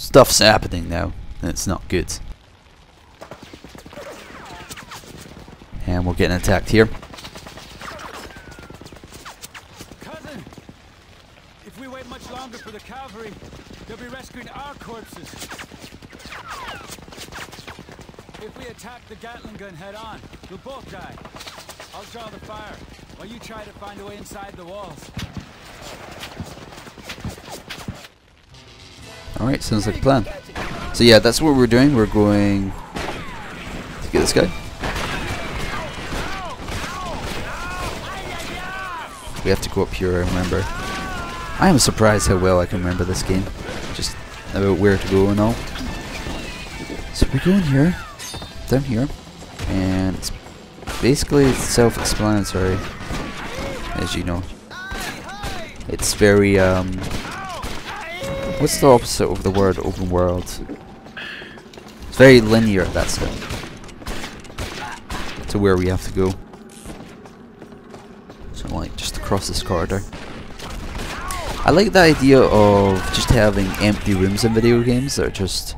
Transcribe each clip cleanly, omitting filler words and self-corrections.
stuff's happening now, and it's not good. And we're getting attacked here. Cousin, if we wait much longer for the cavalry, they'll be rescuing our corpses. If we attack the Gatling Gun head on, we'll both die. I'll draw the fire, while you try to find a way inside the walls. Alright, sounds like a plan. So yeah, that's what we're doing. We're going to get this guy. We have to go up here, I remember. I am surprised how well I can remember this game. Just about where to go and all. So we go in here, down here, and it's basically self-explanatory, as you know. It's very, what's the opposite of the word open world? It's very linear, that's it. To where we have to go. So like, just across this corridor. I like the idea of just having empty rooms in video games that are just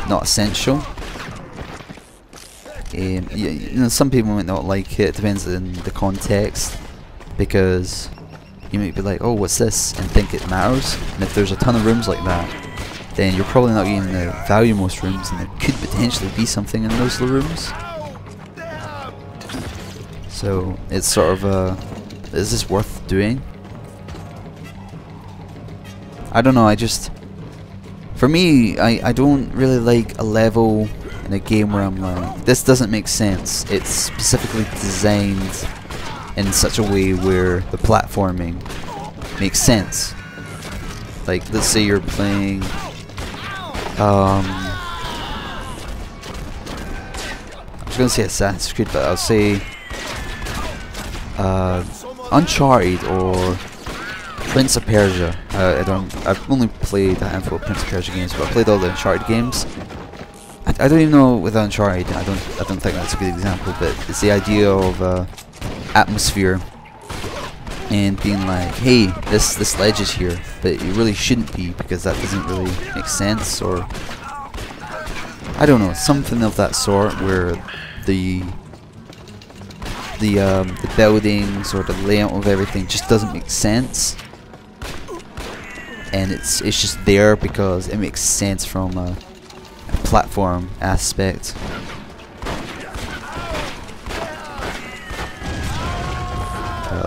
not essential. You know, some people might not like it. It depends on the context, because you might be like, oh, what's this, and think it matters. And if there's a ton of rooms like that, then you're probably not going to value most rooms, and there could potentially be something in those rooms. So it's sort of a, is this worth doing? I don't know. For me, I don't really like a level in a game where I'm like, this doesn't make sense. It's specifically designed in such a way where the platforming makes sense. Like, let's say you're playing I was gonna say Assassin's Creed, but I'll say Uncharted or Prince of Persia. I've only played a handful of Prince of Persia games, but I played all the Uncharted games. I don't even know with Uncharted. I don't think that's a good example, but it's the idea of atmosphere and being like, hey, this ledge is here, but it really shouldn't be, because that doesn't really make sense, or I don't know, something of that sort, where the buildings or the layout of everything just doesn't make sense, and it's just there because it makes sense from a platform aspect.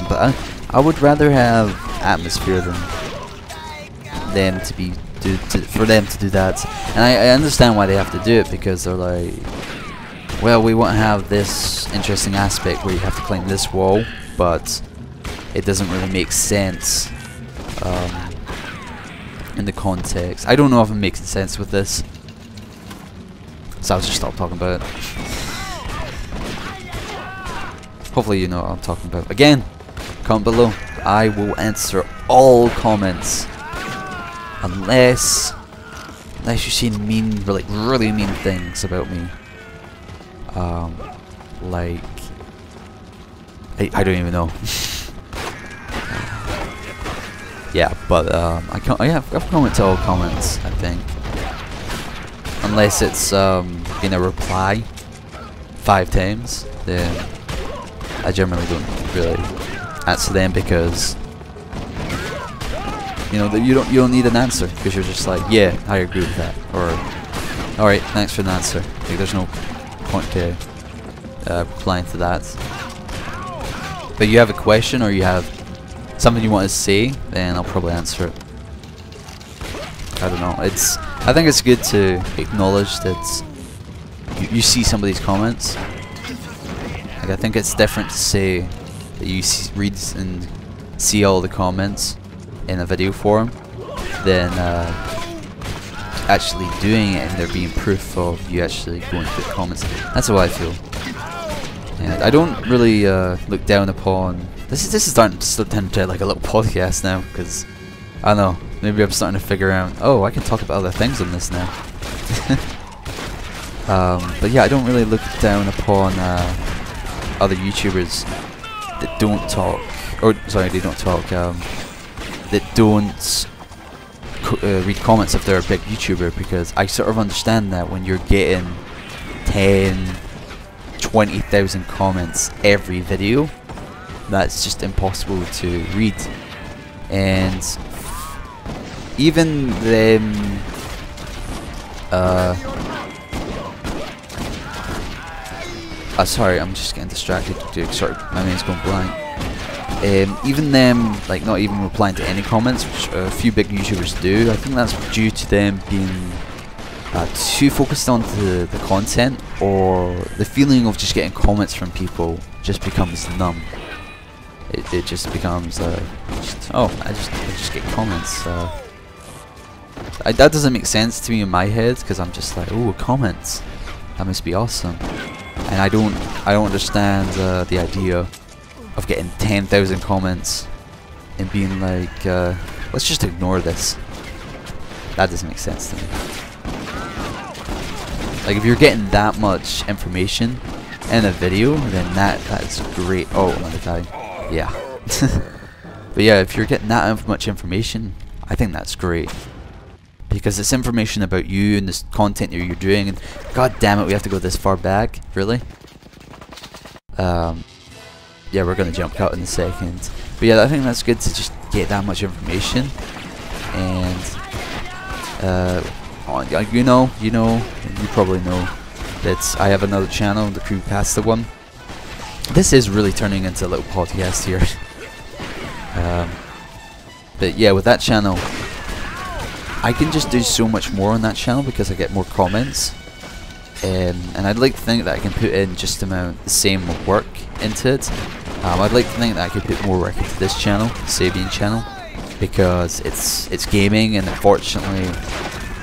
But I would rather have atmosphere than them for them to do that. And I understand why they have to do it, because they're like, well, we want to have this interesting aspect where you have to climb this wall, but it doesn't really make sense in the context. I don't know if I'm making sense with this, so I'll just stop talking about it. Hopefully you know what I'm talking about. Again, comment below. I will answer all comments, unless you see mean, like really mean things about me. Like I don't even know. Yeah, but I've commented all comments, I think, unless it's in a reply 5 times, then I generally don't really answer them, because you know that you don't need an answer, because you're just like, yeah, I agree with that, or alright, thanks for the answer. Like, there's no point to replying to that. But you have a question, or you have something you want to say, then I'll probably answer it. I don't know. I think it's good to acknowledge that you see somebody's comments. Like, I think it's different to say that you read and see all the comments in a video form than actually doing it and there being proof of you actually going through the comments. That's how I feel. And I don't really look down upon. This is starting to slip into like a little podcast now, because I don't know. Maybe I'm starting to figure out, oh, I can talk about other things on this now. But yeah, I don't really look down upon other YouTubers that don't talk, or sorry, they don't talk, that don't read comments if they're a big YouTuber, because I sort of understand that when you're getting 10, 20,000 comments every video, that's just impossible to read. And even them sorry, I'm just getting distracted. Sorry, my mind's going blank. Even them, like, not even replying to any comments, which a few big YouTubers do, I think that's due to them being too focused on the content, or the feeling of just getting comments from people just becomes numb. It just becomes, I just get comments. That doesn't make sense to me in my head, because I'm just like, oh, comments, that must be awesome. And I don't understand the idea of getting 10,000 comments and being like, let's just ignore this. That doesn't make sense to me. Like, if you're getting that much information in a video, then that's great. Oh, another guy. Yeah. But yeah, if you're getting that much information, I think that's great. Because it's information about you and this content that you're doing, and god damn it, we have to go this far back, really? Yeah, we're gonna jump cut in a second. But yeah, I think that's good to just get that much information. And you probably know that I have another channel, the Creepypasta one. This is really turning into a little podcast here. But yeah, with that channel, I can just do so much more on that channel because I get more comments, and I'd like to think that I can put in just the same work into it. I'd like to think that I could put more work into this channel, the Sabian channel, because it's gaming, and unfortunately,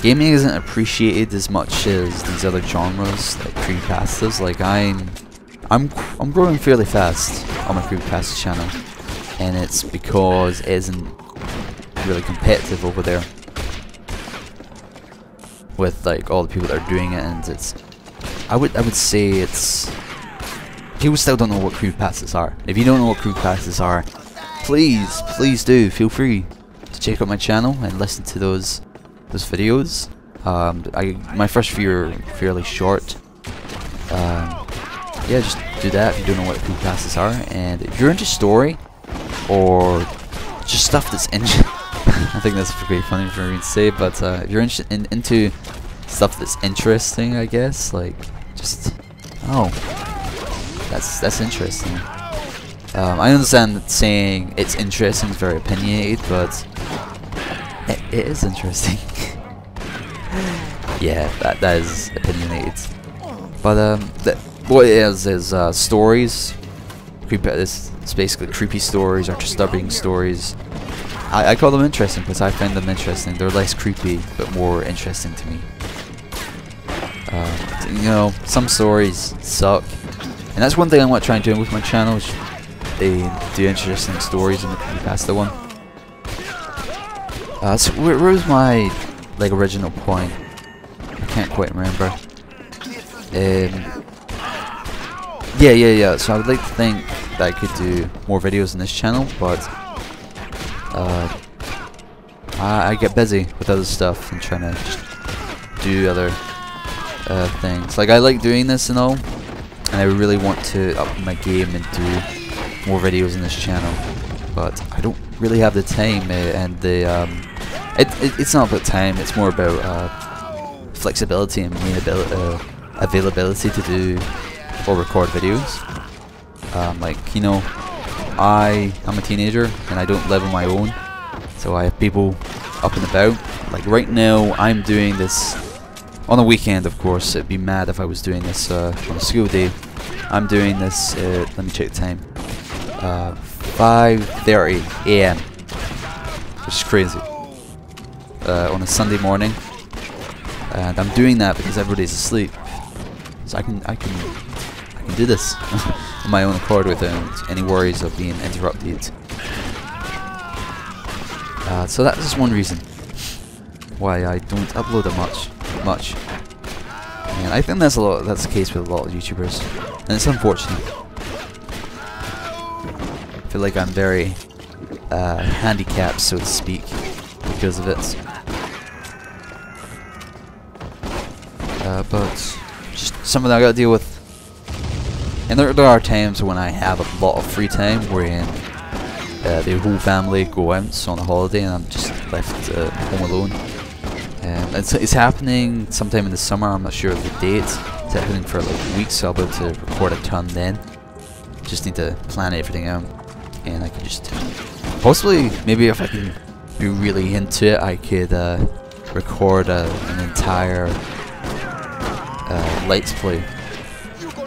gaming isn't appreciated as much as these other genres like creepypastas. Like I'm growing fairly fast on my creepypasta channel, and it's because it isn't really competitive over there with like all the people that are doing it, and it's I would say it's people still don't know what creepypastas are. If you don't know what creepypastas are, please do feel free to check out my channel and listen to those videos. My first few are fairly short. Yeah, just do that if you don't know what creepypastas are. And if you're into story or just stuff that's I think that's pretty funny for me to say, but if you're into stuff that's interesting, I guess, like, just, oh, that's interesting. I understand that saying it's interesting is very opinionated, but it is interesting. Yeah, that is opinionated. But what it is stories. It's basically creepy stories or disturbing stories. I call them interesting because I find them interesting. They're less creepy, but more interesting to me. You know, some stories suck, and that's one thing I want to try and do with my channel. Is they do interesting stories in the creepypasta one. So where's my original point? I can't quite remember. Yeah. So I would like to think that I could do more videos on this channel, but I get busy with other stuff and trying to just do other things. Like, I like doing this and all, and I really want to up my game and do more videos on this channel, but I don't really have the time, and it's not about time, it's more about flexibility and availability to do or record videos. Like, you know, I'm a teenager and I don't live on my own, so I have people up and about. Like right now, I'm doing this on a weekend, of course. It'd be mad if I was doing this on a school day. I'm doing this, let me check the time, 5:30 AM, which is crazy, on a Sunday morning. And I'm doing that because everybody's asleep, so I can do this on my own accord without any worries of being interrupted. So that's just one reason why I don't upload it much. And I think that's the case with a lot of YouTubers, and it's unfortunate. I feel like I'm very handicapped, so to speak, because of it. but just something I gotta deal with. And there are times when I have a lot of free time wherein the whole family go out on a holiday and I'm just left home alone. It's happening sometime in the summer, I'm not sure of the date. It's happening for like weeks, so I'll be able to record a ton then. Just need to plan everything out, and I can just possibly, maybe if I can be really into it, I could record an entire Let's Play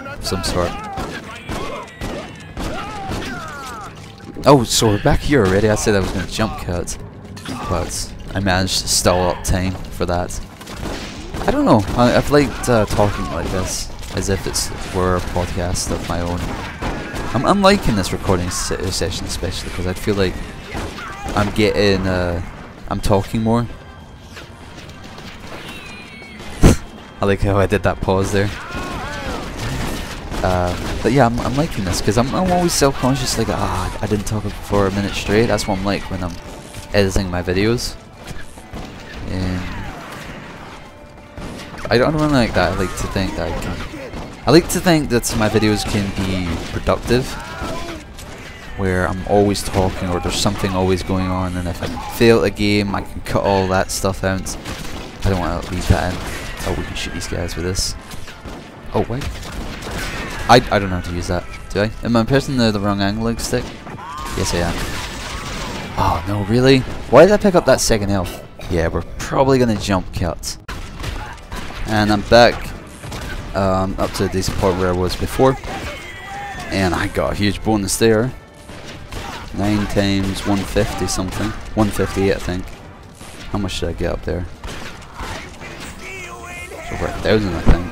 of some sort. Oh, so we're back here already. I said I was going to jump cut, but I managed to stall up time for that. I don't know, I've liked talking like this, as if were a podcast of my own. I'm liking this recording session especially, because I feel like I'm getting, I'm talking more. I like how I did that pause there. But yeah, I'm liking this, because I'm always self-conscious, like, I didn't talk for a minute straight. That's what I'm like when I'm editing my videos. And I don't really like that. I like to think that I like to think that my videos can be productive, where I'm always talking or there's something always going on, and if I fail a game I can cut all that stuff out. I don't want to leave that in. Oh, we can shoot these guys with this. Oh, wait. I don't know how to use that, do I? Am I pressing the wrong analog stick? Yes, I am. Oh, no, really? Why did I pick up that second health? Yeah, we're probably going to jump cut. And I'm back up to this point where I was before. And I got a huge bonus there. 9 times 150 something. 158, I think. How much did I get up there? It's over 1,000, I think.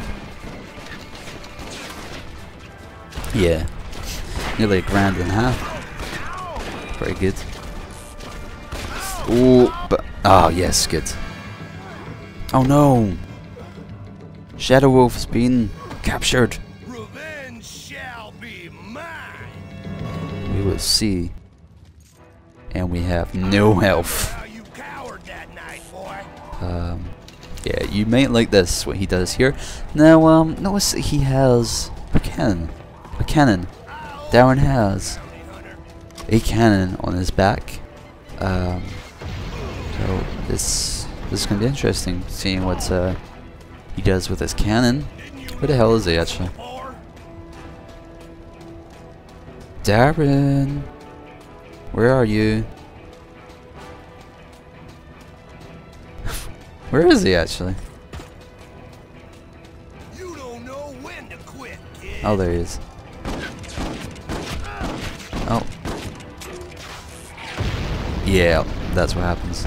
Yeah, nearly $1,500. Pretty good. Oh, but yes, good. Oh no! Shadow Wolf has been captured. Revenge shall be mine. We will see. And we have no health. You cowered that night, boy. Yeah, you might like this, what he does here. Now, notice that he has a cannon. A cannon. Darren has a cannon on his back. So this is gonna be interesting, seeing what he does with his cannon. Where the hell is he actually? Darren, where are you? Where is he actually? You don't know when to quit, kid. Oh, there he is. Oh. Yeah, that's what happens.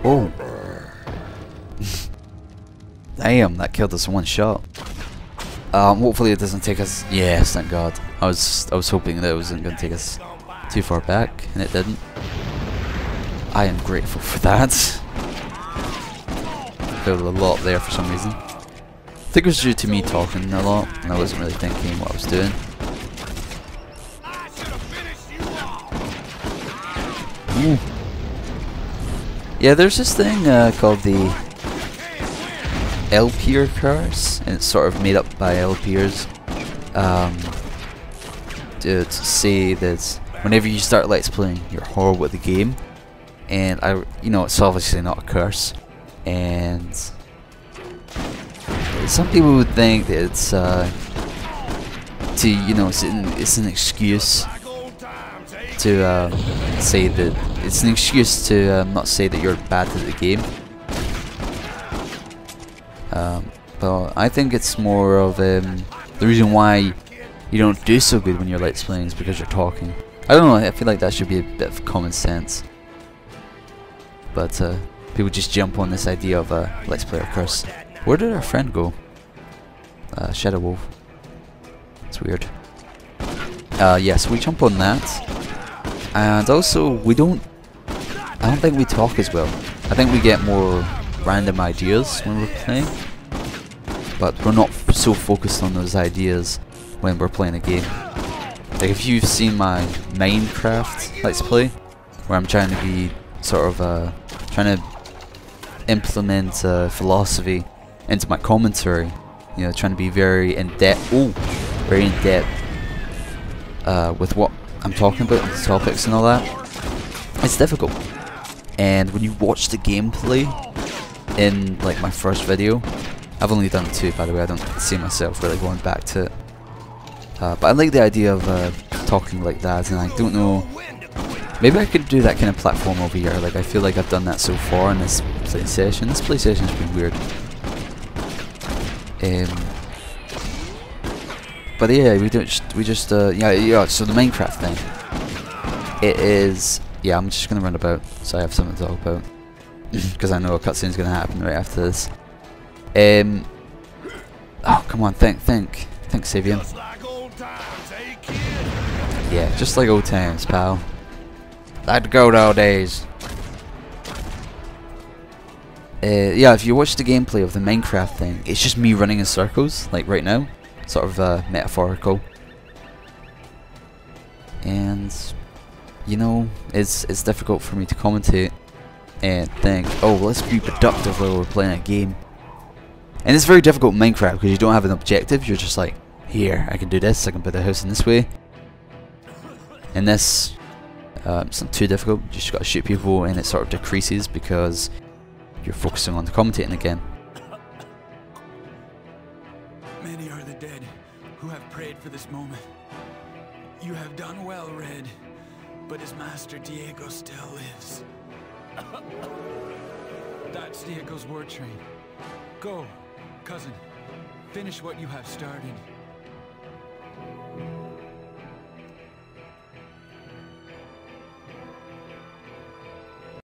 Oh. Damn, that killed us in one shot. Hopefully it doesn't take us. Yes, thank God. I was hoping that it wasn't going to take us too far back, and it didn't. I am grateful for that. Failed a lot there for some reason. I think it was due to me talking a lot, and I wasn't really thinking what I was doing. Ooh. Yeah, there's this thing called the LPer curse, and it's sort of made up by LPers to say that whenever you start Let's Playing, you're horrible at the game. And it's obviously not a curse, and some people would think that it's it's an excuse to say that it's an excuse to not say that you're bad at the game. But I think it's more of the reason why you don't do so good when you're Let's Playing is because you're talking. I don't know, I feel like that should be a bit of common sense. But people just jump on this idea of Let's Play a curse. Where did our friend go? Shadow Wolf. It's weird. Yes, we jump on that. And also, I don't think we talk as well. I think we get more random ideas when we're playing. But we're not so focused on those ideas when we're playing a game. Like if you've seen my Minecraft Let's Play, where I'm trying to be sort of trying to implement philosophy into my commentary. You know, trying to be very in depth. Oh, very in depth with what I'm talking about, the topics and all that. It's difficult. And when you watch the gameplay in like my first video, I've only done 2, by the way. I don't see myself really going back to it. But I like the idea of talking like that, and I don't know. Maybe I could do that kind of platform over here. Like, I feel like I've done that so far in this play session. This play session's been weird. But yeah, yeah. So the Minecraft thing, it is. Yeah, I'm just gonna run about, so I have something to talk about, because I know a cutscene's gonna happen right after this. Oh, come on, think, Sabian. Yeah, just like old times, pal. Like the good old days. Yeah, if you watch the gameplay of the Minecraft thing, it's just me running in circles, like right now. Sort of metaphorical. And, you know, it's difficult for me to commentate and think, oh, let's be productive while we're playing a game. And it's very difficult in Minecraft because you don't have an objective. You're just like, here, I can do this, I can put the house in this way. And this, it's not too difficult. You just got to shoot people, and it sort of decreases because you're focusing on the commentating again. Many are the dead who have prayed for this moment. You have done well, Red, but his master Diego still lives. That's Diego's war train. Go, cousin. Finish what you have started.